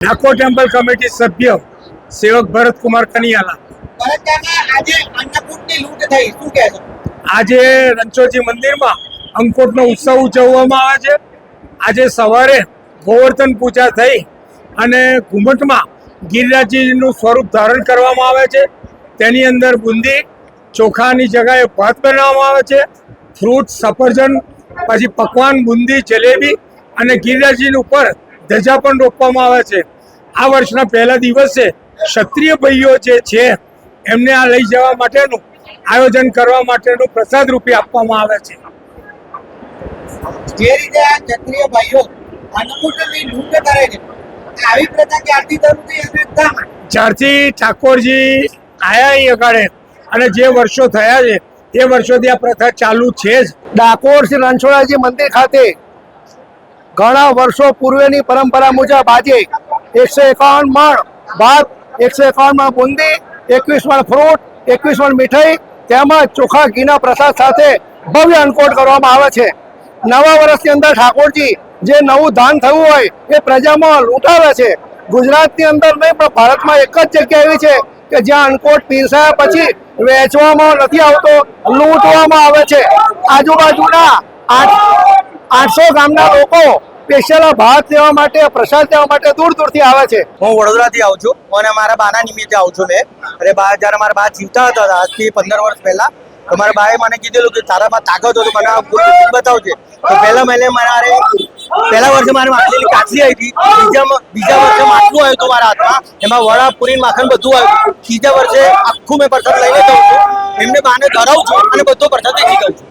Dakor temple committee સભ્ય સેવક ભરત કુમાર કનિયાલા। આજે રણછોડજી મંદિરમાં અંકોટનો ઉત્સવ ઉજવવામાં આવે છે। આજે સવારે ગોવર્ધન પૂજા થઈ અને ઘુમટમાં ગિરિરાજજીનું સ્વરૂપ ધારણ કરવામાં આવે છે। તેની અંદર બુંદી ચોખાની જગ્યાએ ભાત બનાવવામાં આવે છે, ફ્રૂટ સફરજન, પછી પકવાન બુંદી જલેબી અને ગિરિરાજજીની ઉપર ધજા પણ રોપવામાં આવે છે। આ વર્ષના પહેલા દિવસે ક્ષત્રિય ભાઈઓ જે છે એમને આ લઈ જવા માટેનું આયોજન કરવા માટેનું પ્રસાદ રૂપે આપવામાં આવે છે। જે રીતે આ ક્ષત્રિય ભાઈઓ અન્નકૂટની લૂંટ કરે છે, આવી પ્રથા ક્યારથી શરૂ થઈ અને શા માટે? જ્યારથી ઠાકોરજી આયા અહીં અગાડે અને જે વર્ષો થયા છે એ વર્ષોથી આ પ્રથા ચાલુ છે જ। ડાકોર શ્રી રણછોડજી મંદિર ખાતે ઘણા વર્ષો પૂર્વેની પરંપરા મુજબ આજે 151 મણ ભાત, 151 મણ બુંદી, 21 મણ ફ્રૂટ, 21 મણ મીઠાઈ તેમજ ચોખા ઘીના પ્રસાદ સાથે ભવ્ય અન્નકૂટ કરવામાં આવે છે। નવા વર્ષની અંદર ઠાકોરજી જે નવું દાન થયું હોય એ પ્રજામાં લૂંટાવે છે। ગુજરાતની અંદર નહીં પણ ભારતમાં એક જ જગ્યા એવી છે કે જ્યાં અન્નકૂટ પીરસાયા પછી વેચવામાં નથી આવતો, લૂંટવામાં આવે છે। આજુબાજુના 800 ગામના લોકો સ્પેશિયલ ભાત લેવા માટે, પ્રસાદ લેવા માટે દૂર દૂરથી આવે છે। હું વડોદરાથી આવું છું અને મારા બાના નિમિત્તે આવું છું મેં। અરે બા, જ્યારે મારા બા જીવતા હતા આજથી 15 વર્ષ પહેલા, તો મારા બાએ મને કીધેલું કે તારામાં તાકાત હોય તો મને બતાવજે। તો પહેલા વર્ષે મારે માછલીની કાચલી આવી હતી, બીજા વર્ષે માટલું આવ્યું હતું મારા હાથમાં, એમાં વડા પૂરી માખણ બધું આવ્યું। ત્રીજા વર્ષે આખું મેં પ્રસાદ લઈને જાઉં છું, એમને બાને ધરાવું છું અને બધો પ્રસાદ વેચી દઉં છું।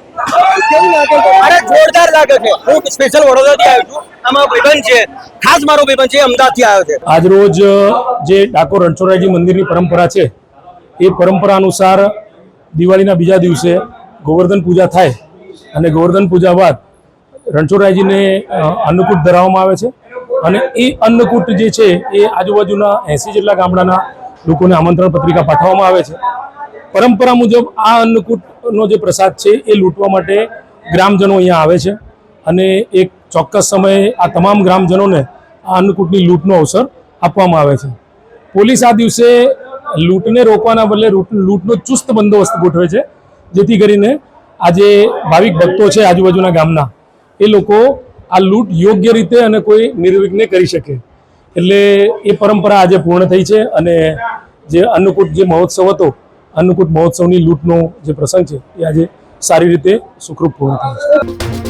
અરે જોરદાર લાગે છે। હું સ્પેશિયલ વડોદરાથી આવ્યો છું, આમાં ભાઈબંધ છે, ખાસ મારો ભાઈબંધ છે, અમદાવાદથી આવ્યો છે। આજ રોજ જે ડાકોર રણછોડરાયજી મંદિરની પરંપરા છે એ પરંપરા અનુસાર દિવાળીના બીજા દિવસે ગોવર્ધન પૂજા થાય અને ગોવર્ધન પૂજા બાદ રણછોડરાયજીને અન્નકૂટ ધરાવવામાં આવે છે અને એ અન્નકૂટ જે છે એ આજુબાજુના 80 જેટલા ગામડાના લોકોને આમંત્રણ પત્રિકા પાઠવવામાં આવે છે। પરંપરા મુજબ આ અન્નકૂટનો જે પ્રસાદ છે એ લૂંટવા માટે ગ્રામજનો અહીંયા આવે છે અને એક ચોક્કસ સમયે આ તમામ ગ્રામજનોને આ અન્નકૂટની લૂંટનો અવસર આપવામાં આવે છે। પોલીસ આ દિવસે લૂંટને રોકવાના બદલે લૂંટનો ચુસ્ત બંદોબસ્ત ગોઠવે છે, જેથી કરીને આજે ભાવિક ભક્તો છે આજુબાજુના ગામના એ લોકો આ લૂંટ યોગ્ય રીતે અને કોઈ નિર્વિઘ્ને કરી શકે। એટલે એ પરંપરા આજે પૂર્ણ થઈ છે અને જે અન્નકૂટ જે મહોત્સવ હતો, અન્નકૂટ મહોત્સવની લૂંટનો જે પ્રસંગ છે એ આજે સારી રીતે સુખરૂપ પૂર્ણ થયો છે।